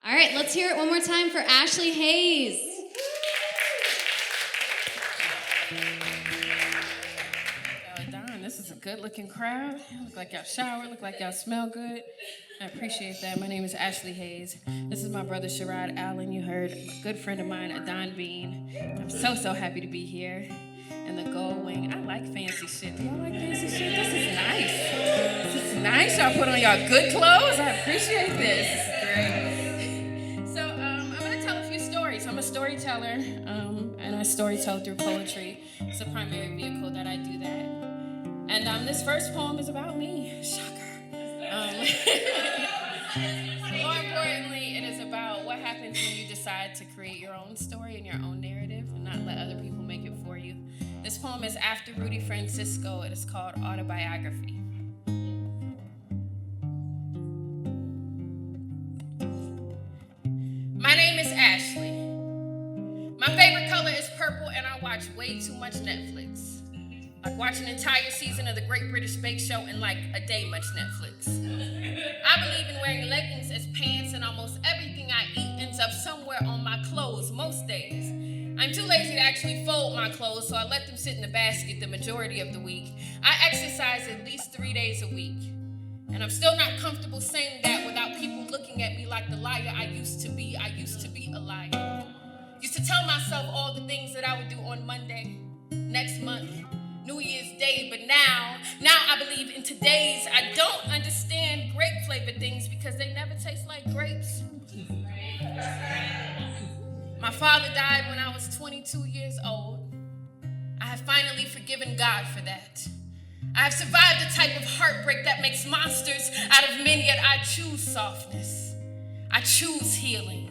All right, let's hear it one more time for Ashlee Haze. Darn, this is a good-looking crowd. You look like y'all showered, look like y'all smell good. I appreciate that. My name is Ashlee Haze. This is my brother, Sherrod Allen. You heard a good friend of mine, Adon Bean. I'm so happy to be here. And the Gullwing. I like fancy shit. Do y'all like fancy shit? This is nice. This is nice. Y'all put on y'all good clothes. I appreciate this. This is great. So I'm going to tell a few stories. I'm a storyteller, and I storytell through poetry. It's the primary vehicle that I do that. And this first poem is about me. Shocker. More importantly, it is about what happens when you decide to create your own story and your own narrative and not let other people make it for you. This poem is after Rudy Francisco. It is called Autobiography. My name is Ashlee. My favorite color is purple, and I watch way too much Netflix. Like watch an entire season of the Great British Bake Show in like a day much Netflix. I believe in wearing leggings as pants, and almost everything I eat ends up somewhere on my clothes most days. I'm too lazy to actually fold my clothes, so I let them sit in the basket the majority of the week. I exercise at least 3 days a week. And I'm still not comfortable saying that without people looking at me like the liar I used to be. I used to be a liar. Used to tell myself all the things that I would do on Monday, next month, New Year's Day, but now I believe in today's. I don't understand grape-flavored things because they never taste like grapes. My father died when I was 22 years old. I have finally forgiven God for that. I have survived the type of heartbreak that makes monsters out of men, yet I choose softness. I choose healing.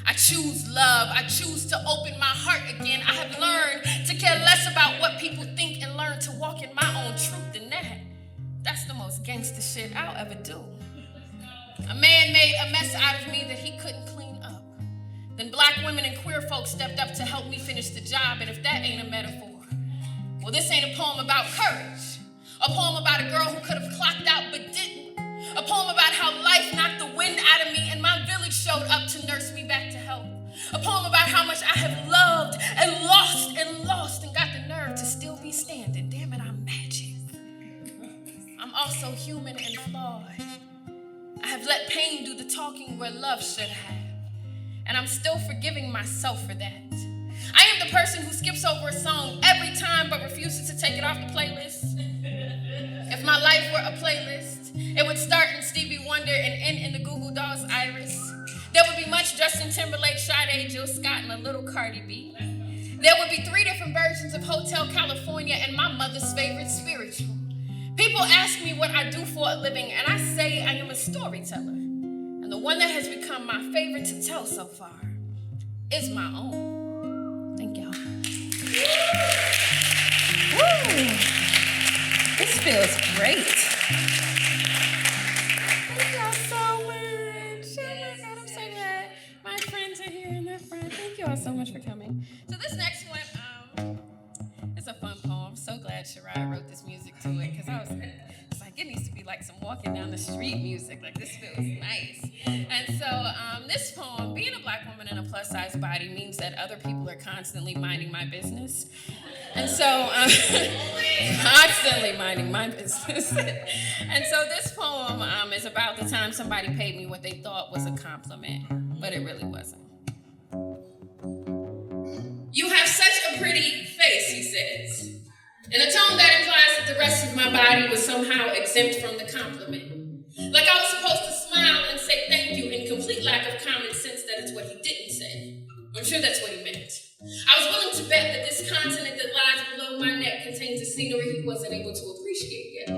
I choose love. I choose to open my heart again. I have learned to care less about what people think and learn to walk in my own truth. And that's the most gangster shit I'll ever do. A man made a mess out of me that he couldn't clean up. Then black women and queer folks stepped up to help me finish the job. And if that ain't a metaphor, well, this ain't a poem about courage. A poem about a girl who could have clocked out but didn't. A poem about how life knocked the wind out of me and my village showed up to nurse me back to health. A poem about how much I have loved and lost and got the nerve to still be standing. Damn it, I'm magic. I'm also human and flawed. I have let pain do the talking where love should have. And I'm still forgiving myself for that. I am the person who skips over a song every time but refuses to take it off the playlist. If my life were a playlist, it would start in Stevie Wonder and end in the Goo Goo Dolls Iris. There would be much Justin Timberlake, Sade, Jill Scott, and a little Cardi B. There would be 3 different versions of Hotel California and my mother's favorite spiritual. People ask me what I do for a living, and I say I am a storyteller. And the one that has become my favorite to tell so far is my own. Thank y'all. Woo! This feels great. Thank y'all so much. Oh my God, I'm so glad my friends are here in the front. Thank you all so much for coming. So this next one, it's a fun poem. I'm so glad Sherrod wrote this music to it because it's like it needs to be like some walking down the street music. Like this feels nice. And so this poem, being a black woman in a plus size body means that other people are constantly minding my business. And so, constantly minding my business. And so this poem is about the time somebody paid me what they thought was a compliment, but it really wasn't. You have such a pretty face, he says, in a tone that implies that the rest of my body was somehow exempt from the compliment. Like I was supposed to smile and say thank you in complete lack of common sense that it's what he didn't say. I'm sure that's what he meant. I was willing to bet that this continent that lies below my neck contains a scenery he wasn't able to appreciate yet.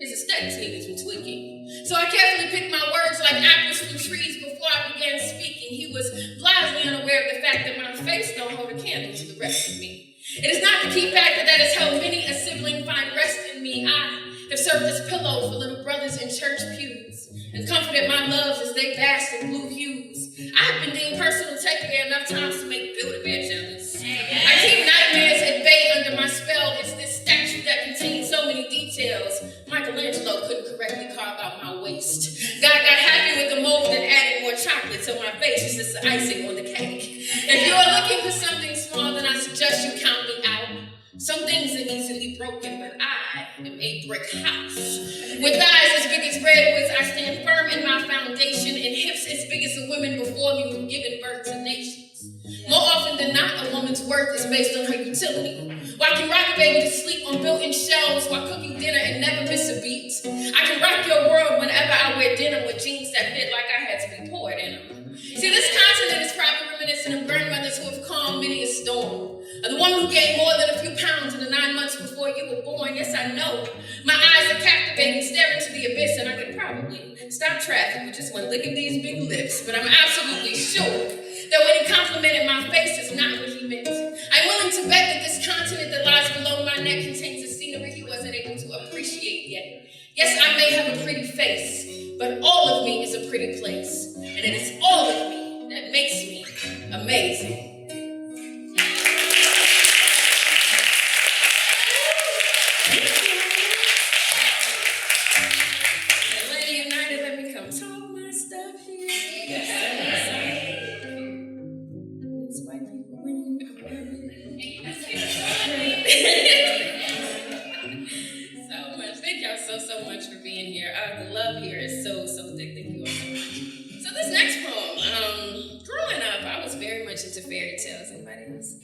His aesthetics needed some tweaking. So I carefully picked my words like apples from trees before I began speaking. He was blithely unaware of the fact that my face don't hold a candle to the rest of me. It is not the key factor that has helped many a sibling find rest in me. I have served as pillow for little brothers in church pews and comforted my loves as they basked in blue hues. I have been deemed personal takeaway enough times to make Build-A-Bear jealous. I keep nightmares at bay under my spell. It's this statue that contains so many details. Michelangelo couldn't correctly carve out my waist. God got happy with the mold and added more chocolates. so my face is just the icing on the cake. If you are looking for something small, then I suggest you count me out. Some things are easily broken, but I am a brick house. With thighs as big as redwoods, I stand firm in my foundation, and hips as big as the women before me who've given birth to nations. More often than not, a woman's worth is based on her utility. While I can rock a baby to sleep on built-in shelves while cooking dinner and never miss a beat, I can rock your world whenever I wear denim with jeans that fit like I had to be poured in them. See, this continent is probably reminiscent of grandmothers who have calmed many a storm. The woman who gained more than a few pounds in the 9 months before you were born. Yes, I know. My eyes are captivating, staring into the abyss, and I could probably stop traffic with just one lick of these big lips. But I'm absolutely sure that when he complimented my face is not what he meant. I'm willing to bet that this continent that lies below my neck contains a scenery he wasn't able to appreciate yet. Yes, I may have a pretty face, but all of me is a pretty place. And it is all of me that makes me amazing. Atlanta United, let me come talk my stuff here. These white people winning. So much. Thank y'all so much for being here. The love here is so thick. Thank you all so much. So this next poem, growing up, I was very much into fairy tales. Anybody else?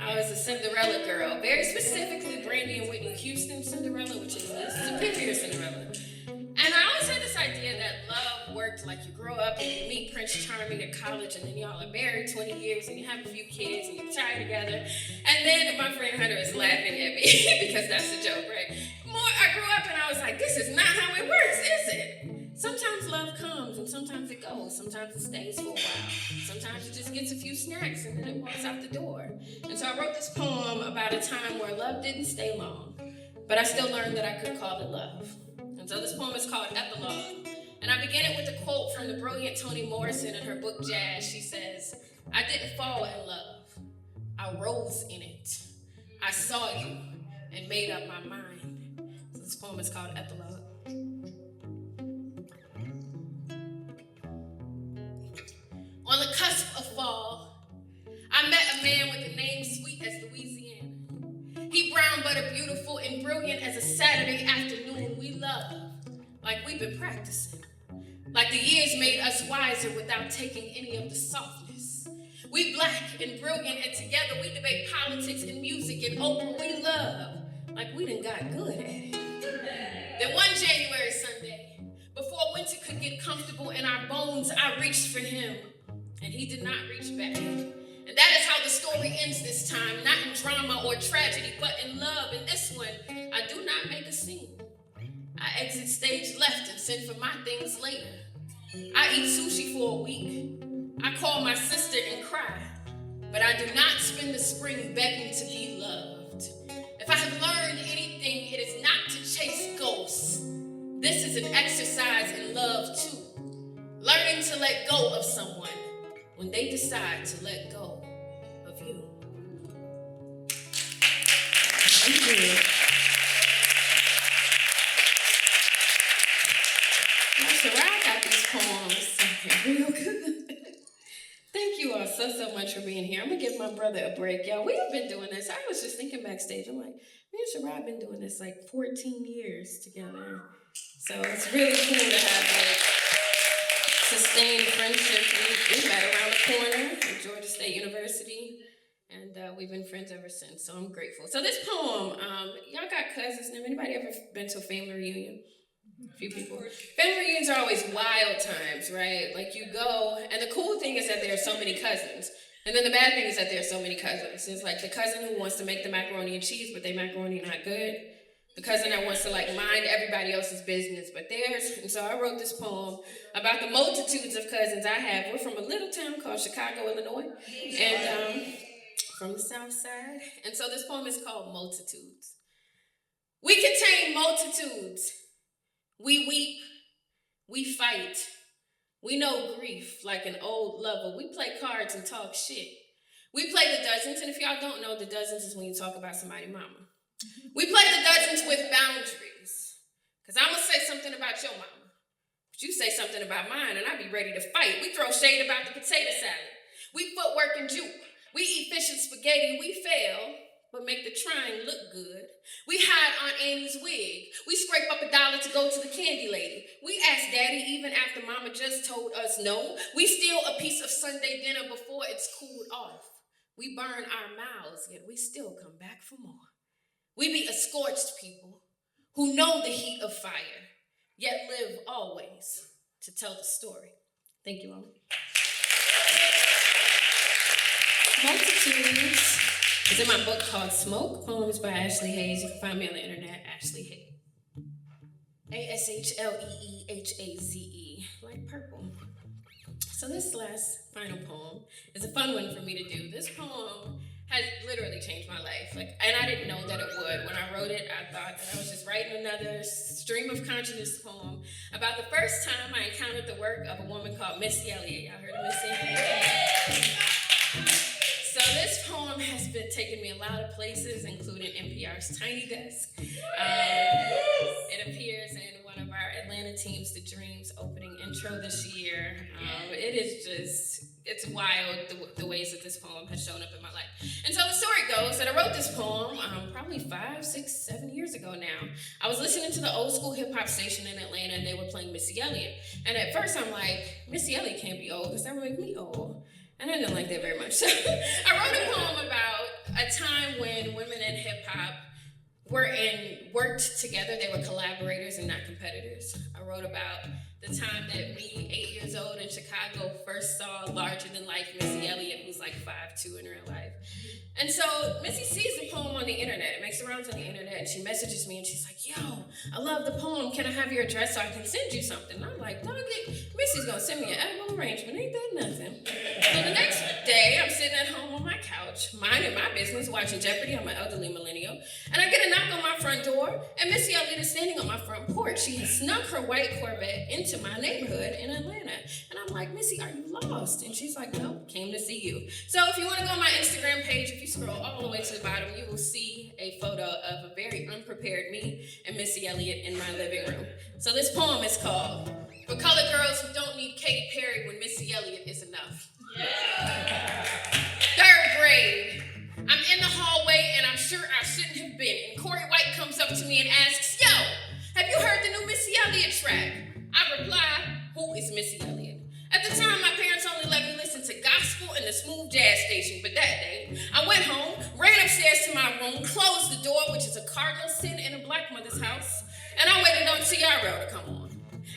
I was a Cinderella girl, very specifically Brandy and Whitney Houston Cinderella, which is the superior Cinderella. And I always had this idea that love worked like you grow up and you meet Prince Charming at college, and then y'all are married 20 years and you have a few kids and you retire together. And then my friend Hunter is laughing at me because that's the joke, right? I grew up and I was like, this is not how it works, is it? Sometimes love comes and sometimes it goes. Sometimes it stays for a while. Sometimes it just gets a few snacks and then it walks out the door. And so I wrote this poem about a time where love didn't stay long, but I still learned that I could call it love. And so this poem is called Epilogue. And I begin it with a quote from the brilliant Toni Morrison in her book Jazz. She says, I didn't fall in love. I rose in it. I saw you and made up my mind. So this poem is called Epilogue. On the cusp of fall, I met a man with a name sweet as Louisiana. He brown, butter, beautiful, and brilliant as a Saturday afternoon we love, like we've been practicing. Like the years made us wiser without taking any of the softness. We black and brilliant, and together we debate politics and music and Oprah we love, like we done got good at it. Then one January Sunday, before winter could get comfortable in our bones, I reached for him, and he did not reach back. And that is how the story ends this time, not in drama or tragedy, but in love. In this one, I do not make a scene. I exit stage left and send for my things later. I eat sushi for a week. I call my sister and cry, but I do not spend the spring begging to be loved. If I have learned anything, it is not to chase ghosts. This is an exercise in love too. Learning to let go of someone when they decide to let go of you. Thank you. Now, Sarai got these poems real good. Thank you all so much for being here. I'm going to give my brother a break, y'all. We have been doing this. I was just thinking backstage. I'm like, me and Sarai have been doing this like 14 years together. So it's really cool to have like sustained friendship. We met around the corner at Georgia State University, and we've been friends ever since, so I'm grateful. So this poem, y'all got cousins. Anybody ever been to a family reunion? A few people. Family reunions are always wild times, right? Like you go, and the cool thing is that there are so many cousins. And then the bad thing is that there are so many cousins. It's like the cousin who wants to make the macaroni and cheese, but their macaroni not good. The cousin that wants to like mind everybody else's business but theirs. And so I wrote this poem about the multitudes of cousins I have. We're from a little town called Chicago, Illinois, and from the South Side. And so this poem is called Multitudes. We contain multitudes. We weep. We fight. We know grief like an old lover. We play cards and talk shit. We play the dozens, and if y'all don't know, the dozens is when you talk about somebody's mama. We play the dozens with boundaries. Because I'm going to say something about your mama. But you say something about mine and I be ready to fight. We throw shade about the potato salad. We footwork and juke. We eat fish and spaghetti. We fail, but make the trying look good. We hide Aunt Annie's wig. We scrape up $1 to go to the candy lady. We ask Daddy even after Mama just told us no. We steal a piece of Sunday dinner before it's cooled off. We burn our mouths, yet we still come back for more. We be a scorched people who know the heat of fire, yet live always to tell the story. Thank you all. Multitudes is in my book called Smoke, Poems by Ashlee Haze. You can find me on the internet, Ashlee Haze. Ashleehaze, like purple. So this last final poem is a fun one for me to do. This poem has literally changed my life. And I didn't know that it would. When I wrote it, I thought that I was just writing another stream of consciousness poem about the first time I encountered the work of a woman called Missy Elliott. Y'all heard of Missy Elliott? So this poem has been taking me a lot of places, including NPR's Tiny Desk. It appears in one of our Atlanta Teams The Dreams opening intro this year. It is just, it's wild the ways that this poem has shown up in my life. And so the story goes that I wrote this poem probably 5, 6, 7 years ago now. I was listening to the old school hip hop station in Atlanta and they were playing Missy Elliott. And at first I'm like, Missy Elliott can't be old because that would make me old. And I didn't like that very much. So I wrote a poem about a time when women in hip hop worked together. They were collaborators and not competitors. I wrote about the time that me, 8 years old in Chicago, first saw larger than life Missy Elliott, who's like 5'2" in real life. And so Missy sees the poem on the internet. It makes the rounds on the internet, and she messages me, and she's like, yo, I love the poem. Can I have your address so I can send you something? And I'm like, dog, Missy's gonna send me an edible arrangement. Ain't that nothing? So the next day, I'm sitting at home on my couch, minding my business, watching Jeopardy. I'm an elderly millennial. And I get a knock on my front door, and Missy Elliott is standing on my front porch. She has snuck her white Corvette into my neighborhood in Atlanta. And I'm like, Missy, are you lost? And she's like, no, came to see you. So if you want to go on my Instagram page, if you scroll all the way to the bottom, you will see a photo of a very unprepared me and Missy Elliott in my living room. So this poem is called For Colored Girls Who Don't Need Katy Perry When Missy Elliott Is Enough. Yeah. 3rd grade. I'm in the hallway and I'm sure I shouldn't have been. And Corey White comes up to me and asks, yo, have you heard the new Missy Elliott track? I reply, who is Missy Elliott? At the time, my parents only let me listen to gospel and the smooth jazz station, but that day, I went home, ran upstairs to my room, closed the door, which is a cardinal sin in a black mother's house, and I waited on TRL to come on.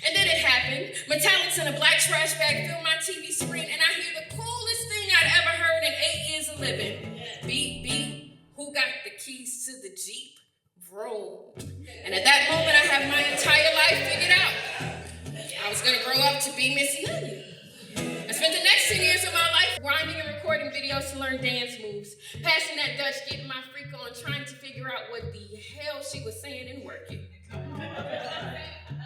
And then it happened. Metallics in a black trash bag filled my TV screen, and I hear the coolest thing I'd ever heard in 8 years of living. Beep, beep, who got the keys to the Jeep? Vroom. And at that moment, I have my entire life figured out. I was gonna grow up to be Missy Elliott. I spent the next 10 years of my life grinding and recording videos to learn dance moves, passing that Dutch, getting my freak on, trying to figure out what the hell she was saying and working.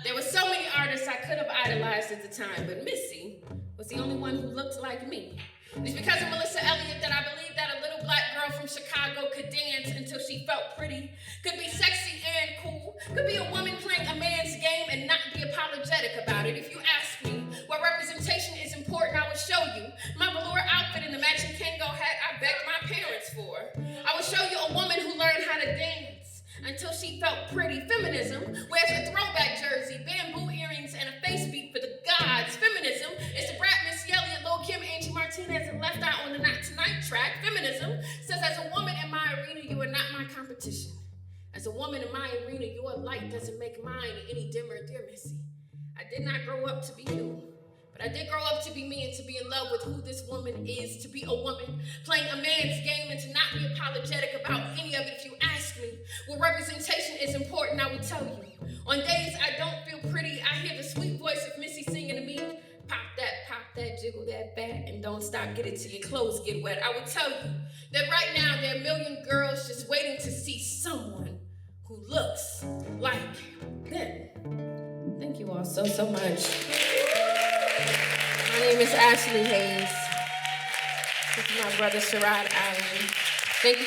There were so many artists I could have idolized at the time, but Missy was the only one who looked like me. It's because of Melissa Elliott that I believe that a little black girl from Chicago could dance until she felt pretty, could be sexy and cool, could be a woman playing a man's game and not be apologetic about it. If you ask me what representation is important, I will show you my velour outfit and the matching Kango hat I begged my parents for. I will show you a woman who learned how to dance until she felt pretty. Feminism wears a throwback jersey, bamboo earrings, and a face beat for the gods. Feminism is the brat Missy Elliott, Lil' Kim, Angie Martinez, and left out on the Not Tonight track. Feminism says, as a woman in my arena, you are not my competition. As a woman in my arena, your light doesn't make mine any dimmer, dear Missy. I did not grow up to be you, but I did grow up to be me and to be in love with who this woman is, to be a woman playing a man's game and to not be apologetic about any of it. If you ask me what representation is important, I will tell you. On days I don't feel pretty, I hear the sweet voice of Missy singing to me, pop that, jiggle that bat, and don't stop, get it till your clothes get wet. I will tell you that right now there are a million girls just waiting to see someone who looks like them. Thank you all so much. My name is Ashlee Haze. This is my brother Sherrod Allen. Thank you.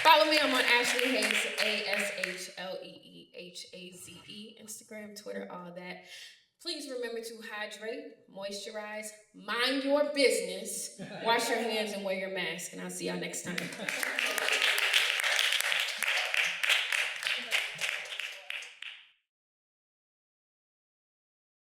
Follow me. I'm on Ashlee Haze, ASHLEE Haze, Instagram, Twitter, all that. Please remember to hydrate, moisturize, mind your business, wash your hands, and wear your mask. And I'll see y'all next time.